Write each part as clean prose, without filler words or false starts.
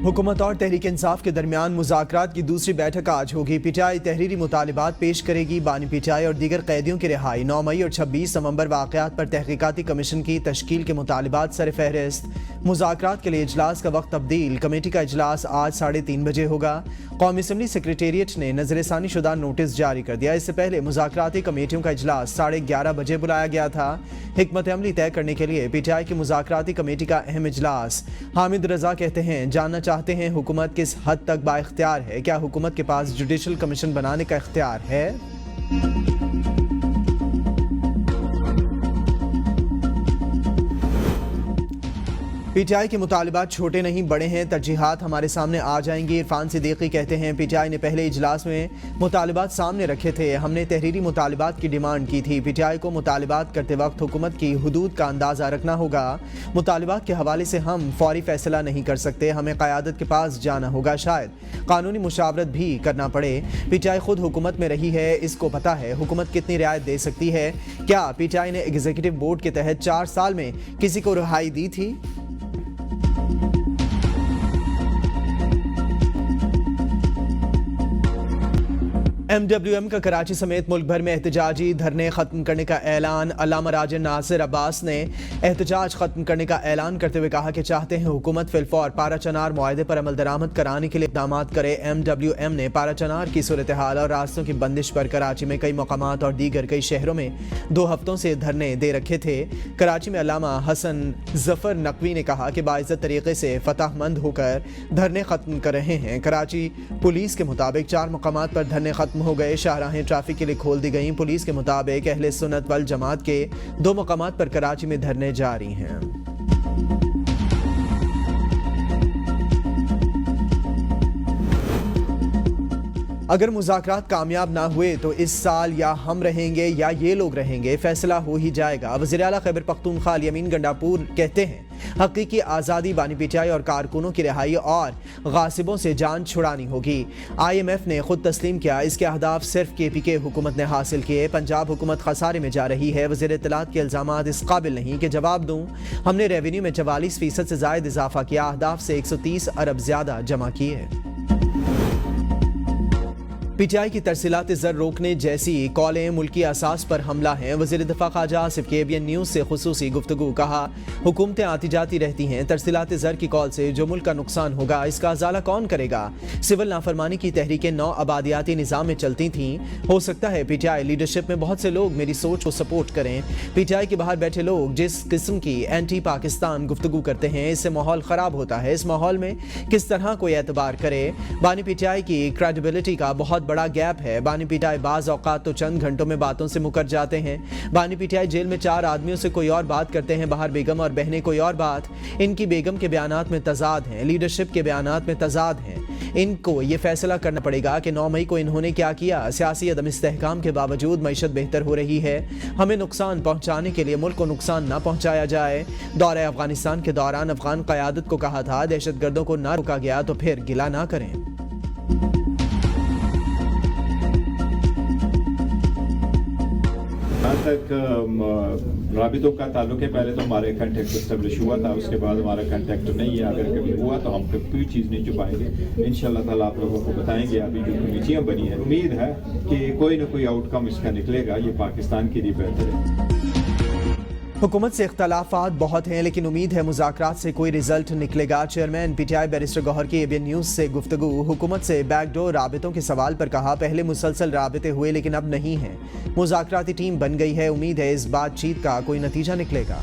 हुकूमत और तहरीक इंसाफ के दरमियान मुज़ाकरात की दूसरी बैठक आज होगी। पीटीआई तहरीरी मुतालिबात पेश करेगी। बानी पीटीआई और दीगर कैदियों की रिहाई, 9 मई और 26 नवंबर वाक़यात पर तहकीकाती कमीशन की तश्कील के मुतालिबात सर फहरिस्त। मुज़ाकरात के लिए इजलास का वक्त तब्दील। कमेटी का इजलास आज 3:30 बजे होगा। कौमी असम्बली सेक्रेटेरिएट ने नज़रसानी शुदा नोटिस जारी कर दिया। इससे पहले मुज़ाकराती कमेटियों का इजलास 11:30 बजे बुलाया गया था। हिकमत अमली तय करने के लिए पीटीआई की मुज़ाकराती कमेटी का अहम इजलास। हामिद रजा कहते हैं, जानना चाहते हैं हुकूमत किस हद तक बाइख्तियार है, क्या हुकूमत के पास जुडिशल कमीशन बनाने का इख्तियार है? पीटीआई के मुतालिबात छोटे नहीं बड़े हैं, तरजीहात हमारे सामने आ जाएंगी। इरफान सिद्दीकी कहते हैं, पीटीआई ने पहले इजलास में मुतालिबात सामने रखे थे। हमने तहरीरी मुतालिबात की डिमांड की थी। पीटीआई को मुतालिबात करते वक्त हुकूमत की हुदूद का अंदाज़ा रखना होगा। मुतालिबात के हवाले से हम फौरी फैसला नहीं कर सकते। हमें क़यादत के पास जाना होगा, शायद कानूनी मुशावरत भी करना पड़े। पीटीआई खुद हुकूमत में रही है, इसको पता है हुकूमत कितनी रियायत दे सकती है। क्या पीटीआई ने एग्जीक्यूटिव बोर्ड के तहत 4 साल में किसी को रिहाई दी थी? MWM का कराची समेत मुल्क भर में एहतजाजी धरने खत्म करने का ऐलान। अल्लामा राजन नासिर अब्बास ने एहतजाज खत्म करने का ऐलान करते हुए कहा कि चाहते हैं हुकूमत फिलफौर पारा चनार मुआहदे पर अमल दरामद कराने के लिए इक़दाम करे। MWM ने पारा चनार की सूरत हाल और रास्तों की बंदिश पर कराची में कई मकामात और दीगर कई शहरों में 2 हफ्तों से धरने दे रखे थे। कराची में अल्लामा हसन जफर नकवी ने कहा कि बाइज़्ज़त तरीके से फतहमंद होकर धरने खत्म कर रहे हैं। कराची पुलिस के मुताबिक 4 मकामात पर धरने खत्म हो गए। शाहराहें ट्रैफिक के लिए खोल दी गई। पुलिस के मुताबिक अहले सुन्नत वल जमात के 2 मकामात पर कराची में धरने जारी हैं। अगर मुज़ाकरात कामयाब ना हुए तो इस साल या हम रहेंगे या ये लोग रहेंगे, फैसला हो ही जाएगा। वज़ीर आला खैबर पख्तूनख्वा यमीन गंडापुर कहते हैं, हकीकी आज़ादी बानी पीटीआई और कारकुनों की रिहाई और गासिबों से जान छुड़ानी होगी। IMF ने खुद तस्लीम किया, इसके अहदाफ सिर्फ KPK हुकूमत ने हासिल किए। पंजाब हुकूमत खसारे में जा रही है। वज़ीर इत्तलात के इल्ज़ामात इस काबिल नहीं कि जवाब दूं। हमने रेवेन्यू में 44% से ज़ायद इजाफा किया, अहदाफ से 130 अरब ज़्यादा जमा किए। पीटीआई की तरसीलात ज़र रोकने जैसी कॉलें मुल्की असास पर हमला हैं। वज़ीर दिफ़ा ख्वाजा आसिफ की ABN न्यूज़ से खुसूसी गुफ्तगू। कहा, हुकूमतें आती जाती रहती हैं, तरसीलात ज़र की कॉल से जो मुल्क का नुकसान होगा इसका अजाला कौन करेगा? सिविल नाफरमानी की तहरीकें 9 आबादियाती निज़ाम में चलती थीं। हो सकता है पीटीआई लीडरशिप में बहुत से लोग मेरी सोच को सपोर्ट करें। पीटीआई के बाहर बैठे लोग जिस किस्म की एंटी पाकिस्तान गुफ्तगू करते हैं, इससे माहौल ख़राब होता है। इस माहौल में किस तरह कोई एतबार करे? बानी पीटीआई की क्रेडिबिलिटी का बहुत बड़ा गैप है। बानी पीटीआई बाज़ औकात तो चंद घंटों में बातों से मुकर जाते हैं। बानी पीटीआई जेल में 4 आदमियों से कोई और बात करते हैं, बाहर बेगम और बहनें कोई और बात। इनकी बेगम के बयानात में तजाद हैं, लीडरशिप के बयानात में तजाद हैं। इनको ये फैसला करना पड़ेगा कि 9 मई को इन्होंने क्या किया। सियासी अदम इस्तेहकाम के बावजूद मईशत बेहतर हो रही है। हमें नुकसान पहुंचाने के लिए मुल्क को नुकसान ना पहुंचाया जाए। दौरे अफगानिस्तान के दौरान अफगान क़यादत को कहा था, दहशतगर्दों को ना रोका गया तो फिर गिला ना करें। जहाँ तक राबितों का ताल्लुक है, पहले तो हमारे कंटेक्ट इस्टेब्लिश हुआ था, उसके बाद हमारा कंटेक्ट नहीं है। अगर कभी हुआ तो हम कोई चीज़ नहीं छुपाएंगे। इंशाल्लाह ताला आप लोगों को बताएंगे। अभी जो कमेटियाँ बनी है, उम्मीद है कि कोई ना कोई आउटकम इसका निकलेगा। ये पाकिस्तान के लिए बेहतर है। हुकूमत से इख्तलाफात बहुत हैं, लेकिन उम्मीद है मुज़ाकरात से कोई रिजल्ट निकलेगा। चेयरमैन पीटीआई बैरिस्टर गौहर की ABN न्यूज़ से गुफ्तगू। हुकूमत से बैकडोर राबितों के सवाल पर कहा, पहले मुसलसल राबिते हुए लेकिन अब नहीं हैं। मुज़ाकराती टीम बन गई है, उम्मीद है इस बातचीत का कोई नतीजा निकलेगा।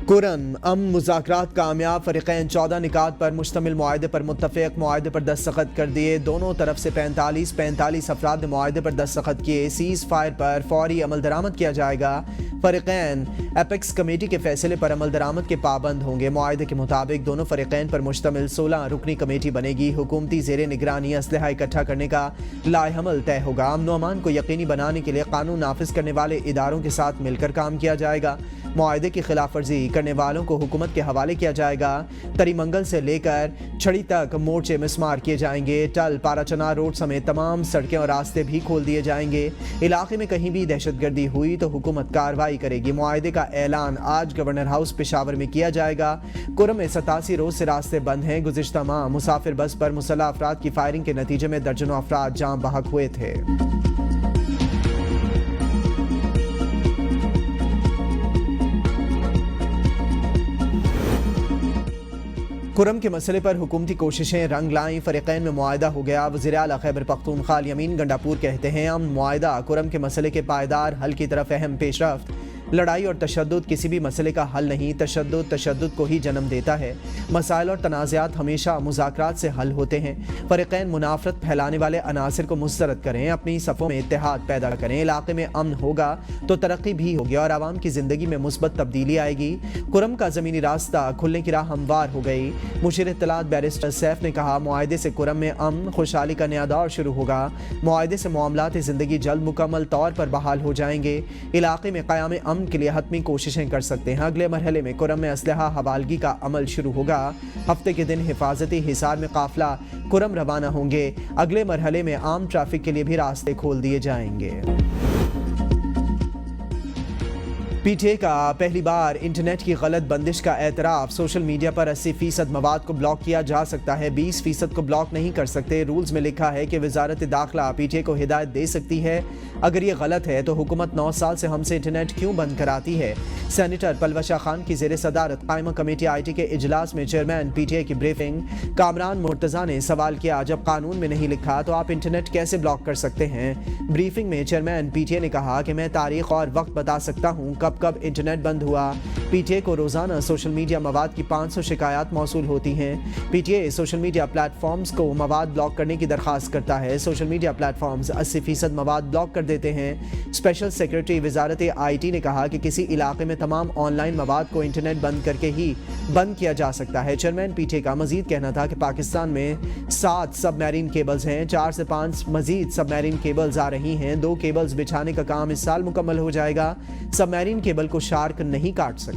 कुरन मुज़ाकरात कामयाब। फ़रीक़ैन 14 निकात पर मुश्तमिल मुआहदे पर मुत्तफ़िक़। मुआहदे पर दस्तखत कर दिए। दोनों तरफ से 45 अफराद ने मुआहदे पर दस्तखत किए। सीज़ फायर पर फौरी अमल दरामद किया जाएगा। फ़रीक़ैन एपेक्स कमेटी के फैसले पर अमल दरामद के पाबंद होंगे। मुआहदे के मुताबिक दोनों फ़रीक़ैन पर मुश्तमिल 16 रुकनी कमेटी बनेगी। हुकूमती ज़ेरे निगरानी असलहा इकट्ठा करने का लाएहमल तय होगा। अमन व अमान को यकीनी बनाने के लिए कानून नाफिज करने वाले इदारों के साथ मिलकर काम किया जाएगा। मुआहदे की खिलाफ वर्जी करने वालों को हुकूमत के हवाले किया जाएगा। तरीमंगल से लेकर छड़ी तक मोर्चे मिसमार किए जाएंगे। टल पाराचना रोड समेत तमाम सड़कें और रास्ते भी खोल दिए जाएंगे। इलाके में कहीं भी दहशतगर्दी हुई तो हुकूमत कार्रवाई करेगी। मुआहदे का ऐलान आज गवर्नर हाउस पेशावर में किया जाएगा। कुरम में 87 रोज से रास्ते बंद हैं। गुज़िश्ता माह मुसाफिर बस पर मुसल्लह अफराद की फायरिंग के नतीजे में दर्जनों अफराद जान बहक हुए थे। कुरम के मसले पर हुकूमती कोशिशें रंग लाईं। फरीकैन में मुआहदा हो गया। वज़ीर आला खैबर पख्तूनख्वा यमीन गंडापुर कहते हैं अमन मुआहदा कुरम के मसले के पायदार हल की तरफ अहम पेशरफ्त। लड़ाई और तशद्दुद किसी भी मसले का हल नहीं। तशद्दुद को ही जन्म देता है। मसाइल और तनाज़ात हमेशा मुज़ाकरात से हल होते हैं। फरीकैन मुनाफरत फैलाने वाले अनासिर को मुस्तरद करें, अपनी सफ़ों में इत्तेहाद पैदा करें। इलाके में अमन होगा तो तरक्की भी होगी और आवाम की ज़िंदगी में मुस्बत तब्दीली आएगी। कुरम का ज़मीनी रास्ता खुलने की राह हमवार हो गई। मुशीर इत्तलात बैरिस्टर सैफ ने कहा मुआहदे से कुरम में अमन खुशहाली का नया दौर शुरू होगा। मुआहदे से मामलात ज़िंदगी जल्द मुकम्मल तौर पर बहाल हो जाएंगे। इलाके में क़याम अमन के लिए हतमी कोशिशें कर सकते हैं। अगले मरहले में कुरम में असलहा हवालगी का अमल शुरू होगा। हफ्ते के दिन हिफाजती हिसार में काफिला कुरम रवाना होंगे। अगले मरहले में आम ट्रैफिक के लिए भी रास्ते खोल दिए जाएंगे। पीटीआई का पहली बार इंटरनेट की गलत बंदिश का एतराफ़। सोशल मीडिया पर 80% मवाद को ब्लॉक किया जा सकता है, 20% को ब्लॉक नहीं कर सकते। रूल्स में लिखा है कि वजारत दाखिला पीटीआई को हिदायत दे सकती है। अगर ये गलत है तो हुकूमत 9 साल से हमसे इंटरनेट क्यों बंद कराती है। सेनेटर पलवशा खान की ज़ेर सदारत कायमा कमेटी IT के इजलास में चेयरमैन पीटीआई की ब्रीफिंग। कामरान मुर्तज़ा ने सवाल किया जब कानून में नहीं लिखा तो आप इंटरनेट कैसे ब्लॉक कर सकते हैं। ब्रीफिंग में चेयरमैन पीटीआई ने कहा कि मैं तारीख और वक्त बता सकता हूँ कब इंटरनेट बंद हुआ। पीटीआई को रोजाना सोशल मीडिया मवाद की 500 शिकायत मौसूल होती हैं। पीटीआई सोशल मीडिया प्लेटफॉर्म्स को मवाद ब्लॉक करने की दरखास्त करता है। सोशल मीडिया प्लेटफॉर्म्स 80% मवाद ब्लॉक कर देते हैं। स्पेशल सेक्रेटरी वजारत IT ने कहा कि किसी इलाके में तमाम ऑनलाइन मवाद को इंटरनेट बंद करके ही बंद किया जा सकता है। चेयरमैन पीटीआई का मजीद कहना था कि पाकिस्तान में 7 सबमरीन केबल्स हैं, 4 से 5 मजीद सबमरीन केबल्स आ रही हैं। 2 केबल्स बिछाने का काम इस साल मुकम्मल हो जाएगा। सबमरीन केबल को शार्क नहीं काट सकती।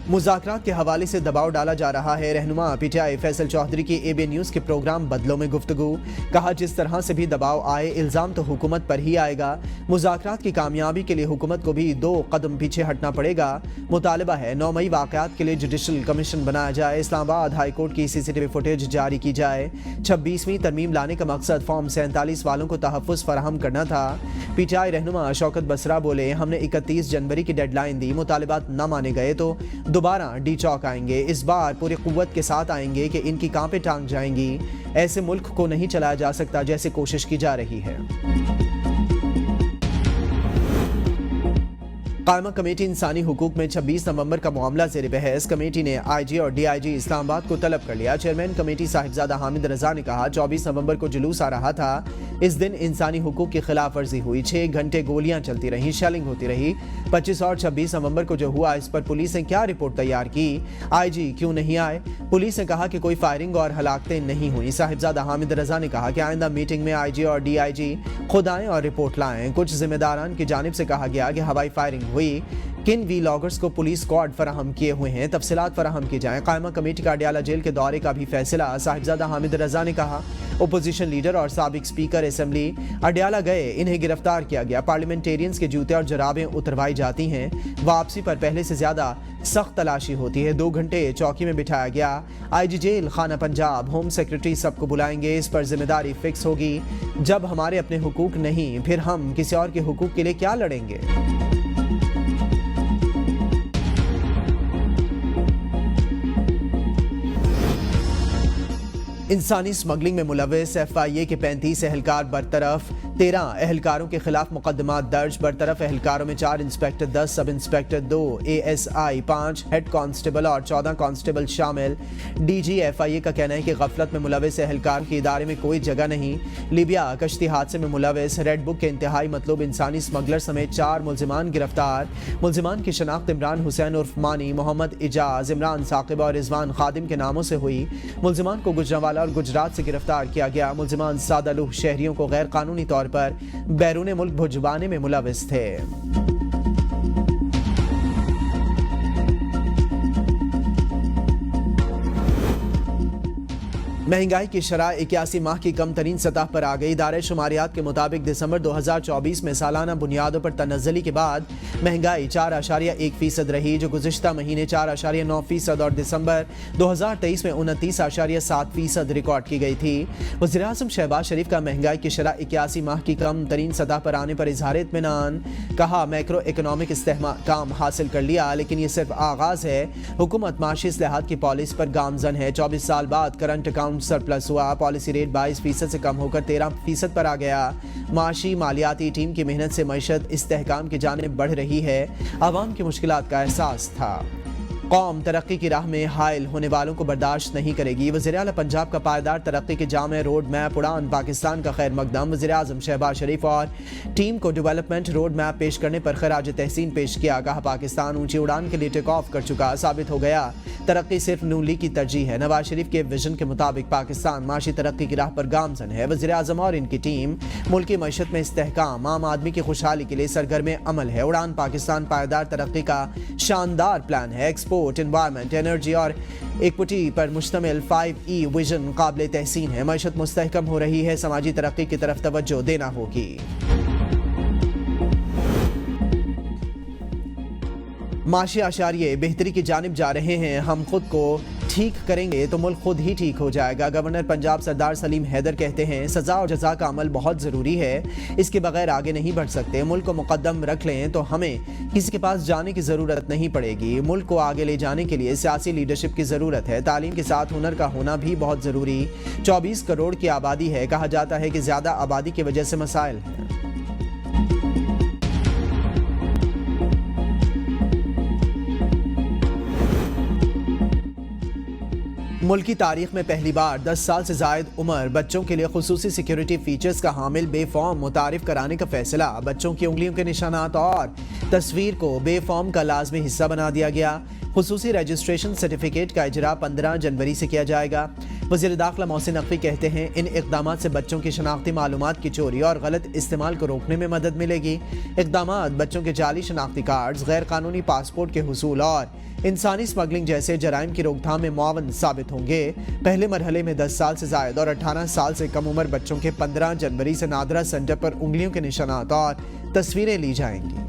मुज़ाकरात के हवाले से दबाव डाला जा रहा है। रहनुमा पीटीआई फैसल चौधरी की ABN न्यूज़ के प्रोग्राम बदलों में गुफ्तगू। कहा जिस तरह से भी दबाव आए इल्ज़ाम तो हुकूमत पर ही आएगा। मुज़ाकरात की कामयाबी के लिए हुकूमत को भी 2 कदम पीछे हटना पड़ेगा। मुतालबा है 9 मई वाक़यात के लिए जुडिशल कमीशन बनाया जाए। इस्लामाबाद हाई कोर्ट की CCTV फुटेज जारी की जाए। 26वीं तरमीम लाने का मकसद फॉर्म 47 वालों को तहफ़्फ़ुज़ फराहम करना था। पीटीआई रहनुमा शौकत बसरा बोले हमने 31 जनवरी की डेडलाइन दी, मुतालबात न माने गए तो दोबारा डी चौक आएंगे। इस बार पूरी कुव्वत के साथ आएंगे कि इनकी कांपे टांग जाएंगी। ऐसे मुल्क को नहीं चलाया जा सकता जैसे कोशिश की जा रही है। कायमा कमेटी इंसानी हुकूक में 26 नवंबर का मामला ज़ेर बहस। कमेटी ने IG और DIG इस्लामाबाद को तलब कर लिया। चेयरमैन कमेटी साहिबजादा हामिद रजा ने कहा 24 नवंबर को जुलूस आ रहा था। इस दिन इंसानी हुकूक की खिलाफ वर्जी हुई। 6 घंटे गोलियां चलती रहीं, शेलिंग होती रही। 25 और 26 नवंबर को जो हुआ इस पर पुलिस ने क्या रिपोर्ट तैयार की। IG क्यों नहीं आए। पुलिस ने कहा कि कोई फायरिंग और हलाकतें नहीं हुई। साहिबजादा हामिद रजा ने कहा कि आइंदा मीटिंग में IG और DIG खुद आएँ और रिपोर्ट लाएँ। कुछ जिम्मेदारान की जानिब से कहा गया कि हवाई फायरिंग हुई। किन वीलॉगर्स को पुलिस स्क्वाड फराहम किए हुए हैं, तफसीलात फराहम की जाएं। कायमा कमेटी का अडियाला जेल के दौरे का भी फैसला। साहिबजादा हामिद रजा ने कहा ओपोजिशन लीडर और साबिक स्पीकर असेंबली अडियाला गए, इन्हें गिरफ्तार किया गया। पार्लियामेंटेरियंस के जूते और जराबें उतरवाई जाती हैं। वापसी पर पहले से ज्यादा सख्त तलाशी होती है। 2 घंटे चौकी में बिठाया गया। IG जेल, खाना पंजाब, होम सेक्रेटरी सबको बुलाएंगे। इस पर जिम्मेदारी फिक्स होगी। जब हमारे अपने हुकूक नहीं फिर हम किसी और के हुकूक के लिए क्या लड़ेंगे। इंसानी स्मगलिंग में मुलविस FIA के 35 एहलकार बरतरफ, 13 एहलकारों के खिलाफ मुकदमा दर्ज। बरतरफ एहलकारों में 4 inspector, 10 sub inspector, 2 ASI, 5 head constable और 14 कांस्टेबल शामिल। DG FIA का कहना है कि गफलत में मुलविस एहलकार के इदारे में कोई जगह नहीं। लीबिया कश्ती हादसे में मुलविस रेड बुक के इंतहाई मतलब इंसानी स्मगलर समेत 4 मुलजिमान गिरफ्तार। मुलजिमान की शनाख्त इमरान हुसैन उर्फ मानी, मोहम्मद इजाज, इमरान साकिब और रिजवान खादिम के नामों से हुई। मुलजिमान को गुजरांवाला और गुजरात से गिरफ्तार किया गया। मुलजिमान सादालुह शहरियों को गैर कानूनी तौर پر بیرون ملک بھجوانے میں ملوث تھے۔ مہنگائی کی شرح 81 ماہ کی کم ترین سطح پر آ گئی۔ ادارے شماریات کے مطابق دسمبر 2024 میں سالانہ بنیادوں پر تنزلی کے بعد مہنگائی 4.1% رہی، جو گزشتہ مہینے 4.9% اور دسمبر 2023 میں 29.7% ریکارڈ کی گئی تھی۔ وزیراعظم شہباز شریف کا مہنگائی کی شرح 81 ماہ کی کم ترین سطح پر آنے پر اظہار اطمینان، کہا میکرو اکنامک استحکام حاصل کر لیا لیکن یہ صرف آغاز ہے۔ حکومت معاشی اصلاحات کی پالیسی پر گامزن ہے۔ 24 سال بعد کرنٹ اکاؤنٹ سرپلس ہوا، پالیسی ریٹ 22% سے کم ہو کر 13% پر آ گیا۔ معاشی مالیاتی ٹیم کی محنت سے معیشت استحکام کی جانب بڑھ رہی ہے۔ عوام کی مشکلات کا احساس تھا۔ قوم ترقی کی راہ میں حائل ہونے والوں کو برداشت نہیں کرے گی۔ وزیر اعلیٰ پنجاب کا پائیدار ترقی کے جامع روڈ میپ اڑان پاکستان کا خیر مقدم۔ وزیر اعظم شہباز شریف اور ٹیم کو ڈیولپمنٹ روڈ میپ پیش کرنے پر خراج تحسین پیش کیا، کہا پاکستان اونچی اڑان کے لیے ٹیک آف کر چکا، ثابت ہو گیا ترقی صرف نون لیگ کی ترجیح ہے۔ نواز شریف کے ویژن کے مطابق پاکستان معاشی ترقی کی راہ پر گامزن ہے۔ وزیر اعظم اور ان کی ٹیم ملکی معیشت میں استحکام، عام آدمی کی خوشحالی کے لیے سرگرم عمل ہے۔ اڑان پاکستان پائیدار ترقی کا شاندار پلان ہے۔ ایکسپورٹ، انوائرمنٹ، انرجی اور ایکوٹی پر مشتمل 5E ویژن قابل تحسین ہے۔ معیشت مستحکم ہو رہی ہے، سماجی ترقی کی طرف توجہ دینا ہوگی۔ معاشی اشاریے بہتری کی جانب جا رہے ہیں، ہم خود کو ٹھیک کریں گے تو ملک خود ہی ٹھیک ہو جائے گا۔ گورنر پنجاب سردار سلیم حیدر کہتے ہیں سزا اور جزا کا عمل بہت ضروری ہے، اس کے بغیر آگے نہیں بڑھ سکتے۔ ملک کو مقدم رکھ لیں تو ہمیں کسی کے پاس جانے کی ضرورت نہیں پڑے گی۔ ملک کو آگے لے جانے کے لیے سیاسی لیڈرشپ کی ضرورت ہے، تعلیم کے ساتھ ہنر کا ہونا بھی بہت ضروری۔ 24 کروڑ کی آبادی ہے، کہا جاتا ہے کہ زیادہ آبادی کی وجہ سے مسائل ہیں۔ ملکی تاریخ میں پہلی بار 10 سال سے زائد عمر بچوں کے لیے خصوصی سیکیورٹی فیچرز کا حامل بے فارم متعارف کرانے کا فیصلہ۔ بچوں کی انگلیوں کے نشانات اور تصویر کو بے فارم کا لازمی حصہ بنا دیا گیا۔ خصوصی رجسٹریشن سرٹیفکیٹ کا اجرا 15 جنوری سے کیا جائے گا۔ وزیر داخلہ محسن نقوی کہتے ہیں ان اقدامات سے بچوں کی شناختی معلومات کی چوری اور غلط استعمال کو روکنے میں مدد ملے گی۔ اقدامات بچوں کے جعلی شناختی کارڈز، غیر قانونی پاسپورٹ کے حصول اور انسانی اسمگلنگ جیسے جرائم کی روک تھام میں معاون ثابت ہوں گے۔ پہلے مرحلے میں 10 سال سے زائد اور 18 سال سے کم عمر بچوں کے 15 جنوری سے نادرہ سینٹر پر انگلیوں کے نشانات اور تصویریں لی جائیں گی۔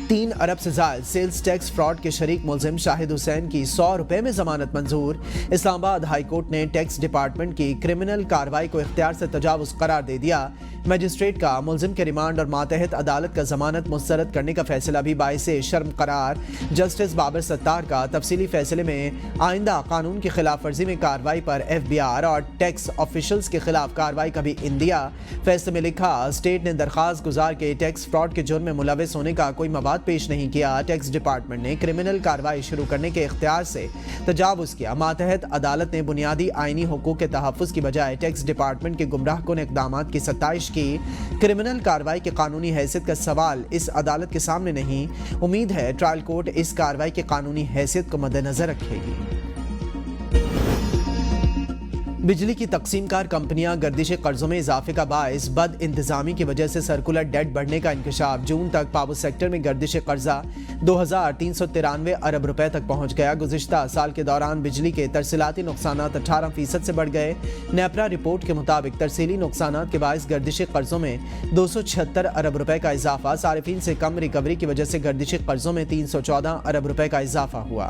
3 ارب سے زائد سیلز ٹیکس فراڈ کے شریک ملزم شاہد حسین کی 100 روپے میں ضمانت منظور۔ اسلام آباد ہائی کورٹ نے ٹیکس ڈپارٹمنٹ کی کرمنل کارروائی کو اختیار سے تجاوز قرار دے دیا۔ میجسٹریٹ کا ملزم کے ریمانڈ اور ماتحت عدالت کا ضمانت مسترد کرنے کا فیصلہ بھی باعث شرم قرار۔ جسٹس بابر ستار کا تفصیلی فیصلے میں آئندہ قانون کی خلاف ورزی میں کارروائی پر FBI اور ٹیکس آفیشلز کے خلاف کارروائی کا بھی اندیا۔ فیصلے میں لکھا اسٹیٹ نے درخواست گزار کے ٹیکس فراڈ کے جرم میں ملوث ہونے کا کوئی مواد پیش نہیں کیا۔ ٹیکس ڈپارٹمنٹ نے کرمنل کارروائی شروع کرنے کے اختیار سے تجاوز کیا۔ ماتحت عدالت نے بنیادی آئینی حقوق کے تحفظ کی بجائے ٹیکس ڈپارٹمنٹ کے گمراہ کن اقدامات کی ستائش کی۔ کرمنل کارروائی کی قانونی حیثیت کا سوال اس عدالت کے سامنے نہیں۔ امید ہے ٹرائل کورٹ اس کارروائی کی قانونی حیثیت کو مد نظر رکھے گی۔ بجلی کی تقسیم کار کمپنیاں گردش قرضوں میں اضافے کا باعث بد انتظامی کی وجہ سے سرکولر ڈیٹ بڑھنے کا انکشاف۔ جون تک پاور سیکٹر میں گردش قرضہ 2393 ارب روپے تک پہنچ گیا۔ گزشتہ سال کے دوران بجلی کے ترسیلاتی نقصانات 18% سے بڑھ گئے۔ نیپرا رپورٹ کے مطابق ترسیلی نقصانات کے باعث گردش قرضوں میں 276 ارب روپے کا اضافہ۔ صارفین سے کم ریکوری کی وجہ سے گردش قرضوں میں 314 ارب روپے کا اضافہ ہوا۔